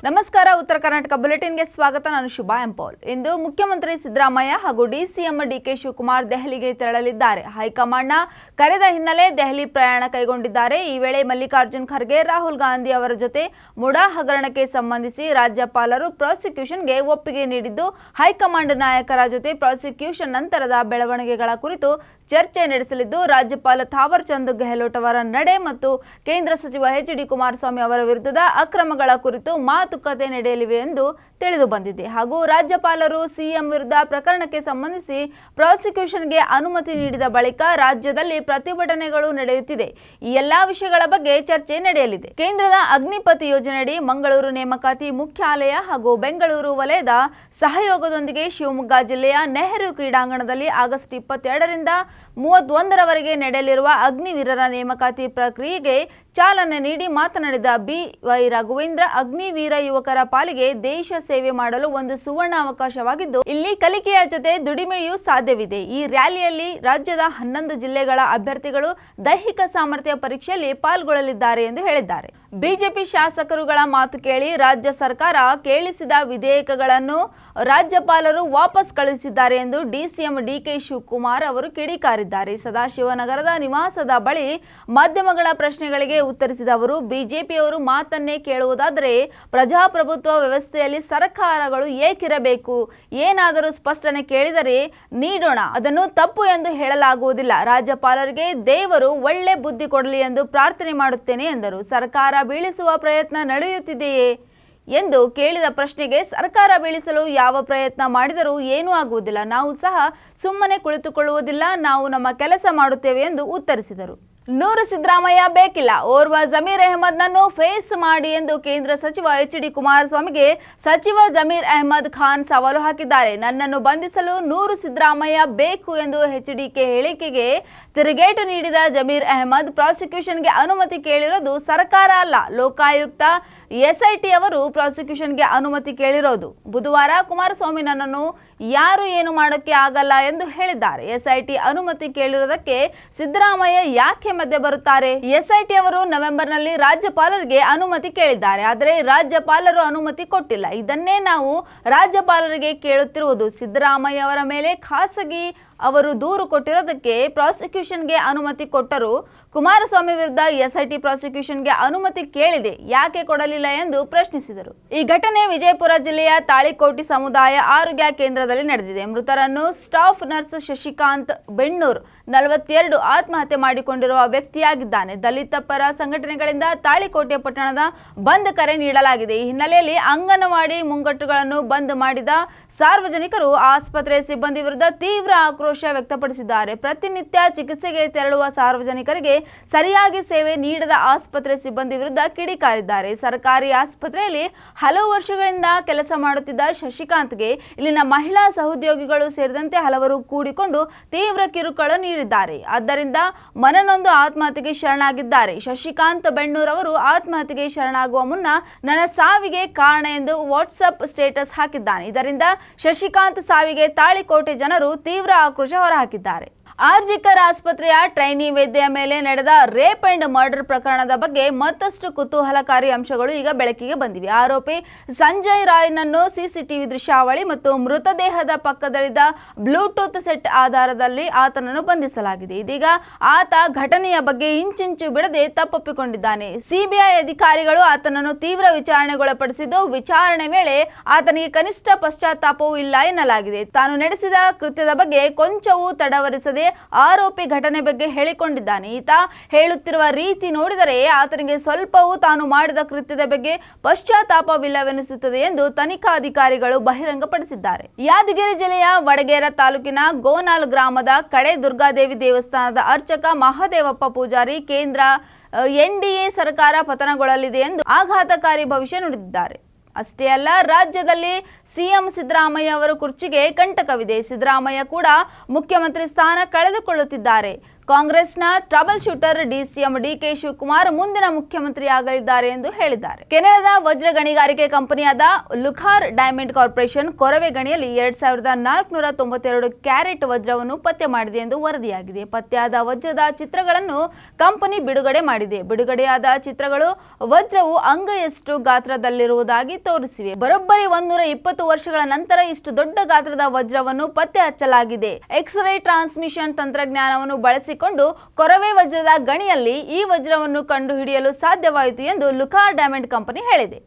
ನಮಸ್ಕಾರ. ಉತ್ತರ ಕರ್ನಾಟಕ ಬುಲೆಟಿನ್ಗೆ ಸ್ವಾಗತ. ನಾನು ಶುಭಾ ಎಂಪೋಲ್. ಇಂದು ಮುಖ್ಯಮಂತ್ರಿ ಸಿದ್ದರಾಮಯ್ಯ ಹಾಗೂ ಡಿಸಿಎಂ ಡಿಕೆ ಶಿವಕುಮಾರ್ ದೆಹಲಿಗೆ ತೆರಳಲಿದ್ದಾರೆ. ಹೈಕಮಾಂಡ್ನ ಕರೆದ ಹಿನ್ನೆಲೆ ದೆಹಲಿ ಪ್ರಯಾಣ ಕೈಗೊಂಡಿದ್ದಾರೆ. ಈ ವೇಳೆ ಮಲ್ಲಿಕಾರ್ಜುನ್ ಖರ್ಗೆ, ರಾಹುಲ್ ಗಾಂಧಿ ಅವರ ಜೊತೆ ಮುಡಾ ಹಗರಣಕ್ಕೆ ಸಂಬಂಧಿಸಿ ರಾಜ್ಯಪಾಲರು ಪ್ರಾಸಿಕ್ಯೂಷನ್ಗೆ ಒಪ್ಪಿಗೆ ನೀಡಿದ್ದು, ಹೈಕಮಾಂಡ್ ನಾಯಕರ ಜೊತೆ ಪ್ರಾಸಿಕ್ಯೂಷನ್ ನಂತರದ ಬೆಳವಣಿಗೆಗಳ ಕುರಿತು ಚರ್ಚೆ ನಡೆಸಲಿದ್ದು, ರಾಜ್ಯಪಾಲ ಥಾವರ್ ಚಂದ್ ಗೆಹ್ಲೋಟ್ ಅವರ ನಡೆ ಮತ್ತು ಕೇಂದ್ರ ಸಚಿವ ಎಚ್.ಡಿ. ಕುಮಾರಸ್ವಾಮಿ ಅವರ ವಿರುದ್ಧದ ಅಕ್ರಮಗಳ ಕುರಿತು ಮಾತುಕತೆ ನಡೆಯಲಿವೆ ಎಂದು ತಿಳಿದು ಬಂದಿದೆ. ಹಾಗೂ ರಾಜ್ಯಪಾಲರು ಸಿಎಂ ವಿರುದ್ಧ ಪ್ರಕರಣಕ್ಕೆ ಸಂಬಂಧಿಸಿ ಪ್ರಾಸಿಕ್ಯೂಷನ್ಗೆ ಅನುಮತಿ ನೀಡಿದ ಬಳಿಕ ರಾಜ್ಯದಲ್ಲಿ ಪ್ರತಿಭಟನೆಗಳು ನಡೆಯುತ್ತಿದೆ. ಈ ಎಲ್ಲಾ ವಿಷಯಗಳ ಬಗ್ಗೆ ಚರ್ಚೆ ನಡೆಯಲಿದೆ. ಕೇಂದ್ರದ ಅಗ್ನಿಪಥ್ ಯೋಜನೆಯಡಿ ಮಂಗಳೂರು ನೇಮಕಾತಿ ಮುಖ್ಯಾಲಯ ಹಾಗೂ ಬೆಂಗಳೂರು ವಲಯದ ಸಹಯೋಗದೊಂದಿಗೆ ಶಿವಮೊಗ್ಗ ಜಿಲ್ಲೆಯ ನೆಹರು ಕ್ರೀಡಾಂಗಣದಲ್ಲಿ ಆಗಸ್ಟ್ 22ರಿಂದ 31ರವರೆಗೆ ನಡೆಯಲಿರುವ ಅಗ್ನಿವೀರರ ನೇಮಕಾತಿ ಪ್ರಕ್ರಿಯೆಗೆ ಚಾಲನೆ ನೀಡಿ ಮಾತನಾಡಿದ ಬಿ.ವೈ. ರಾಘವೇಂದ್ರ, ಅಗ್ನಿವೀರ ಯುವಕರ ಪಾಲಿಗೆ ದೇಶ ಸೇವೆ ಮಾಡಲು ಒಂದು ಸುವರ್ಣ ಅವಕಾಶವಾಗಿದ್ದು, ಇಲ್ಲಿ ಕಲಿಕೆಯ ಜೊತೆ ದುಡಿಮೆಯೂ ಸಾಧ್ಯವಿದೆ. ಈ ರ್ಯಾಲಿಯಲ್ಲಿ ರಾಜ್ಯದ 11 ಜಿಲ್ಲೆಗಳ ಅಭ್ಯರ್ಥಿಗಳು ದೈಹಿಕ ಸಾಮರ್ಥ್ಯ ಪರೀಕ್ಷೆಯಲ್ಲಿ ಪಾಲ್ಗೊಳ್ಳಲಿದ್ದಾರೆ ಎಂದು ಹೇಳಿದ್ದಾರೆ. ಬಿಜೆಪಿ ಶಾಸಕರುಗಳ ಮಾತು ಕೇಳಿ ರಾಜ್ಯ ಸರ್ಕಾರ ಕೇಳಿಸಿದ ವಿಧೇಯಕಗಳನ್ನು ರಾಜ್ಯಪಾಲರು ವಾಪಸ್ ಕಳುಹಿಸಿದ್ದಾರೆ ಎಂದು ಡಿಸಿಎಂ ಡಿಕೆ ಶಿವಕುಮಾರ್ ಅವರು ಕಿಡಿಕಾರಿದ್ದಾರೆ. ಸದಾಶಿವನಗರದ ನಿವಾಸದ ಬಳಿ ಮಾಧ್ಯಮಗಳ ಪ್ರಶ್ನೆಗಳಿಗೆ ಉತ್ತರಿಸಿದ ಅವರು, ಬಿಜೆಪಿಯವರು ಮಾತನ್ನೇ ಕೇಳುವುದಾದರೆ ಪ್ರಜಾಪ್ರಭುತ್ವ ವ್ಯವಸ್ಥೆಯಲ್ಲಿ ಸರ್ಕಾರಗಳು ಏಕಿರಬೇಕು. ಏನಾದರೂ ಸ್ಪಷ್ಟನೆ ಕೇಳಿದರೆ ನೀಡೋಣ, ಅದನ್ನು ತಪ್ಪು ಎಂದು ಹೇಳಲಾಗುವುದಿಲ್ಲ. ರಾಜ್ಯಪಾಲರಿಗೆ ದೇವರು ಒಳ್ಳೆ ಬುದ್ಧಿ ಕೊಡಲಿ ಎಂದು ಪ್ರಾರ್ಥನೆ ಮಾಡುತ್ತೇನೆ ಎಂದರು. ಸರ್ಕಾರ ಬೀಳಿಸುವ ಪ್ರಯತ್ನ ನಡೆಯುತ್ತಿದೆಯೇ ಎಂದು ಕೇಳಿದ ಪ್ರಶ್ನೆಗೆ, ಸರ್ಕಾರ ಬೀಳಿಸಲು ಯಾವ ಪ್ರಯತ್ನ ಮಾಡಿದರೂ ಏನೂ ಆಗುವುದಿಲ್ಲ. ನಾವು ಸಹ ಸುಮ್ಮನೆ ಕುಳಿತುಕೊಳ್ಳುವುದಿಲ್ಲ. ನಾವು ನಮ್ಮ ಕೆಲಸ ಮಾಡುತ್ತೇವೆ ಎಂದು ಉತ್ತರಿಸಿದರು. 100 ಸಿದ್ದರಾಮಯ್ಯ ಬೇಕಿಲ್ಲ, ಓರ್ವ ಜಮೀರ್ ಅಹ್ಮದ್ನನ್ನು ಫೇಸ್ ಮಾಡಿ ಎಂದು ಕೇಂದ್ರ ಸಚಿವ ಎಚ್.ಡಿ. ಕುಮಾರಸ್ವಾಮಿಗೆ ಸಚಿವ ಜಮೀರ್ ಅಹ್ಮದ್ ಖಾನ್ ಸವಾಲು ಹಾಕಿದ್ದಾರೆ. ನನ್ನನ್ನು ಬಂಧಿಸಲು 100 ಸಿದ್ದರಾಮಯ್ಯ ಬೇಕು ಎಂದು ಎಚ್.ಡಿ.ಕೆ ಹೇಳಿಕೆಗೆ ತಿರುಗೇಟು ನೀಡಿದ ಜಮೀರ್ ಅಹ್ಮದ್, ಪ್ರಾಸಿಕ್ಯೂಷನ್ಗೆ ಅನುಮತಿ ಕೇಳಿರೋದು ಸರ್ಕಾರ ಅಲ್ಲ, ಲೋಕಾಯುಕ್ತ ಎಸ್ಐಟಿ ಅವರು ಪ್ರಾಸಿಕ್ಯೂಷನ್ಗೆ ಅನುಮತಿ ಕೇಳಿರೋದು. ಬುಧವಾರ ಕುಮಾರಸ್ವಾಮಿ ನನ್ನನ್ನು ಯಾರು ಏನು ಮಾಡೋಕ್ಕೆ ಆಗಲ್ಲ ಎಂದು ಹೇಳಿದ್ದಾರೆ. ಎಸ್ಐಟಿ ಅನುಮತಿ ಕೇಳಿರೋದಕ್ಕೆ ಸಿದ್ದರಾಮಯ್ಯ ಯಾಕೆ ಮಧ್ಯೆ ಬರುತ್ತಾರೆ? ಎಸ್ಐಟಿ ಅವರು ನವೆಂಬರ್ನಲ್ಲಿ ರಾಜ್ಯಪಾಲರಿಗೆ ಅನುಮತಿ ಕೇಳಿದ್ದಾರೆ, ಆದರೆ ರಾಜ್ಯಪಾಲರು ಅನುಮತಿ ಕೊಟ್ಟಿಲ್ಲ. ಇದನ್ನೇ ನಾವು ರಾಜ್ಯಪಾಲರಿಗೆ ಕೇಳುತ್ತಿರುವುದು. ಸಿದ್ದರಾಮಯ್ಯ ಅವರ ಮೇಲೆ ಖಾಸಗಿ ಅವರು ದೂರು ಕೊಟ್ಟಿರೋದಕ್ಕೆ ಪ್ರಾಸಿಕ್ಯೂಷನ್ಗೆ ಅನುಮತಿ ಕೊಟ್ಟರು. ಕುಮಾರಸ್ವಾಮಿ ವಿರುದ್ಧ ಎಸ್ಐಟಿ ಪ್ರಾಸಿಕ್ಯೂಷನ್ಗೆ ಅನುಮತಿ ಕೇಳಿದೆ, ಯಾಕೆ ಕೊಡಲಿಲ್ಲ ಎಂದು ಪ್ರಶ್ನಿಸಿದರು. ಈ ಘಟನೆ ವಿಜಯಪುರ ಜಿಲ್ಲೆಯ ತಾಳಿಕೋಟಿ ಸಮುದಾಯ ಆರೋಗ್ಯ ಕೇಂದ್ರದಲ್ಲಿ ನಡೆದಿದೆ. ಮೃತರನ್ನು ಸ್ಟಾಫ್ ನರ್ಸ್ ಶಶಿಕಾಂತ್ ಬೆಣ್ಣೂರ್ 42 ಆತ್ಮಹತ್ಯೆ ಮಾಡಿಕೊಂಡಿರುವ ವ್ಯಕ್ತಿಯಾಗಿದ್ದಾನೆ. ದಲಿತ ಪರ ಸಂಘಟನೆಗಳಿಂದ ತಾಳಿಕೋಟೆ ಪಟ್ಟಣದ ಬಂದ್ ಕರೆ ನೀಡಲಾಗಿದೆ. ಈ ಹಿನ್ನೆಲೆಯಲ್ಲಿ ಅಂಗನವಾಡಿ ಮುಂಗಟ್ಟುಗಳನ್ನು ಬಂದ್ ಮಾಡಿದ ಸಾರ್ವಜನಿಕರು ಆಸ್ಪತ್ರೆ ಸಿಬ್ಬಂದಿ ವಿರುದ್ಧ ತೀವ್ರ ಆಕ್ರೋಶ ವ್ಯಕ್ತಪಡಿಸಿದ್ದಾರೆ. ಪ್ರತಿನಿತ್ಯ ಚಿಕಿತ್ಸೆಗೆ ತೆರಳುವ ಸಾರ್ವಜನಿಕರಿಗೆ ಸರಿಯಾಗಿ ಸೇವೆ ನೀಡದ ಆಸ್ಪತ್ರೆ ಸಿಬ್ಬಂದಿ ವಿರುದ್ಧ ಕಿಡಿಕಾರಿದ್ದಾರೆ. ಸರ್ಕಾರಿ ಆಸ್ಪತ್ರೆಯಲ್ಲಿ ಹಲವು ವರ್ಷಗಳಿಂದ ಕೆಲಸ ಮಾಡುತ್ತಿದ್ದ ಶಶಿಕಾಂತ್ಗೆ ಇಲ್ಲಿನ ಮಹಿಳಾ ಸಹೋದ್ಯೋಗಿಗಳು ಸೇರಿದಂತೆ ಹಲವರು ಕೂಡಿಕೊಂಡು ತೀವ್ರ ಕಿರುಕುಳ ನೀಡಿದ್ದಾರೆ. ಆದ್ದರಿಂದ ಮನನೊಂದು ಆತ್ಮಹತ್ಯೆಗೆ ಶರಣಾಗಿದ್ದಾರೆ. ಶಶಿಕಾಂತ್ ಬೆಣ್ಣೂರ್ ಅವರು ಆತ್ಮಹತ್ಯೆಗೆ ಶರಣಾಗುವ ಮುನ್ನ ನನ್ನ ಸಾವಿಗೆ ಕಾರಣ ಎಂದು ವಾಟ್ಸಪ್ ಸ್ಟೇಟಸ್ ಹಾಕಿದ್ದಾನೆ. ಇದರಿಂದ ಶಶಿಕಾಂತ್ ಸಾವಿಗೆ ತಾಳಿಕೋಟೆ ಜನರು ತೀವ್ರ ಆಕ್ರೋಶ ಹೊರಹಾಕಿದ್ದಾರೆ. ಆರ್ಜಿಕರ್ ಆಸ್ಪತ್ರೆಯ ಟ್ರೈನಿ ವೈದ್ಯೆಯ ಮೇಲೆ ನಡೆದ ರೇಪ್ ಅಂಡ್ ಮರ್ಡರ್ ಪ್ರಕರಣದ ಬಗ್ಗೆ ಮತ್ತಷ್ಟು ಕುತೂಹಲಕಾರಿ ಅಂಶಗಳು ಈಗ ಬೆಳಕಿಗೆ ಬಂದಿವೆ. ಆರೋಪಿ ಸಂಜಯ್ ರಾಯ್ನನ್ನು ಸಿಸಿಟಿವಿ ದೃಶ್ಯಾವಳಿ ಮತ್ತು ಮೃತದೇಹದ ಪಕ್ಕದಲ್ಲಿದ್ದ ಬ್ಲೂಟೂತ್ ಸೆಟ್ ಆಧಾರದಲ್ಲಿ ಆತನನ್ನು ಬಂಧಿಸಲಾಗಿದೆ. ಇದೀಗ ಆತ ಘಟನೆಯ ಬಗ್ಗೆ ಇಂಚಿಂಚು ಬಿಡದೆ ತಪ್ಪೊಪ್ಪಿಕೊಂಡಿದ್ದಾನೆ. ಸಿಬಿಐ ಅಧಿಕಾರಿಗಳು ಆತನನ್ನು ತೀವ್ರ ವಿಚಾರಣೆಗೊಳಪಡಿಸಿದ್ದು, ವಿಚಾರಣೆ ವೇಳೆ ಆತನಿಗೆ ಕನಿಷ್ಠ ಪಶ್ಚಾತ್ತಾಪವೂ ಇಲ್ಲ ಎನ್ನಲಾಗಿದೆ. ತಾನು ನಡೆಸಿದ ಕೃತ್ಯದ ಬಗ್ಗೆ ಕೊಂಚವೂ ತಡವರಿಸದೆ ಆರೋಪಿ ಘಟನೆ ಬಗ್ಗೆ ಹೇಳಿಕೊಂಡಿದ್ದಾನೆ. ಈತ ಹೇಳುತ್ತಿರುವ ರೀತಿ ನೋಡಿದರೆ ಆತನಿಗೆ ಸ್ವಲ್ಪವೂ ತಾನು ಮಾಡಿದ ಕೃತ್ಯದ ಬಗ್ಗೆ ಪಶ್ಚಾತ್ತಾಪವಿಲ್ಲವೆನಿಸುತ್ತದೆ ಎಂದು ತನಿಖಾಧಿಕಾರಿಗಳು ಬಹಿರಂಗಪಡಿಸಿದ್ದಾರೆ. ಯಾದಗಿರಿ ಜಿಲ್ಲೆಯ ವಡಗೇರ ತಾಲೂಕಿನ ಗೋನಾಲ್ ಗ್ರಾಮದ ಕಡೆ ದುರ್ಗಾದೇವಿ ದೇವಸ್ಥಾನದ ಅರ್ಚಕ ಮಹಾದೇವಪ್ಪ ಪೂಜಾರಿ ಕೇಂದ್ರ ಎನ್ಡಿಎ ಸರ್ಕಾರ ಪತನಗೊಳ್ಳಲಿದೆ ಎಂದು ಆಘಾತಕಾರಿ ಭವಿಷ್ಯ ನುಡಿದಿದ್ದಾರೆ. ಅಷ್ಟೇ ಅಲ್ಲ, ರಾಜ್ಯದಲ್ಲಿ ಸಿಎಂ ಸಿದ್ದರಾಮಯ್ಯ ಅವರ ಕುರ್ಚಿಗೆ ಕಂಟಕವಿದೆ. ಸಿದ್ದರಾಮಯ್ಯ ಕೂಡ ಮುಖ್ಯಮಂತ್ರಿ ಸ್ಥಾನ ಕಳೆದುಕೊಳ್ಳುತ್ತಿದ್ದಾರೆ. ಕಾಂಗ್ರೆಸ್ನ trouble shooter DCM DK Shivakumar ಮುಂದಿನ ಮುಖ್ಯಮಂತ್ರಿಯಾಗಲಿದ್ದಾರೆ ಎಂದು ಹೇಳಿದ್ದಾರೆ. ಕೆನಡಾದ ವಜ್ರ ಗಣಿಗಾರಿಕೆ ಕಂಪನಿಯಾದ ಲುಕಾರ್ ಡೈಮಂಡ್ ಕಾರ್ಪೊರೇಷನ್ ಕೊರವೆ ಗಣಿಯಲ್ಲಿ 2492 ಕ್ಯಾರೆಟ್ ವಜ್ರವನ್ನು ಪತ್ತೆ ಮಾಡಿದೆ ಎಂದು ವರದಿಯಾಗಿದೆ. ಪತ್ತೆಯಾದ ವಜ್ರದ ಚಿತ್ರಗಳನ್ನು ಕಂಪನಿ ಬಿಡುಗಡೆ ಮಾಡಿದೆ. ಬಿಡುಗಡೆಯಾದ ಚಿತ್ರಗಳು ವಜ್ರವು ಅಂಗೈಯಷ್ಟು ಗಾತ್ರದಲ್ಲಿರುವುದಾಗಿ ತೋರಿಸಿವೆ. ಬರೋಬ್ಬರಿ 120 ವರ್ಷಗಳ ನಂತರ ಇಷ್ಟು ದೊಡ್ಡ ಗಾತ್ರದ ವಜ್ರವನ್ನು ಪತ್ತೆ ಹಚ್ಚಲಾಗಿದೆ. ಎಕ್ಸ್-ರೇ ಟ್ರಾನ್ಸ್ಮಿಷನ್ ತಂತ್ರಜ್ಞಾನವನ್ನು ಬಳಸಿಕೊಂಡು ಕೊರವೆ ವಜ್ರದ ಗಣಿಯಲ್ಲಿ ಈ ವಜ್ರವನ್ನು ಕಂಡುಹಿಡಿಯಲು ಸಾಧ್ಯವಾಯಿತು ಎಂದು ಲುಕಾರ್ ಡೈಮಂಡ್ ಕಂಪನಿ ಹೇಳಿದೆ.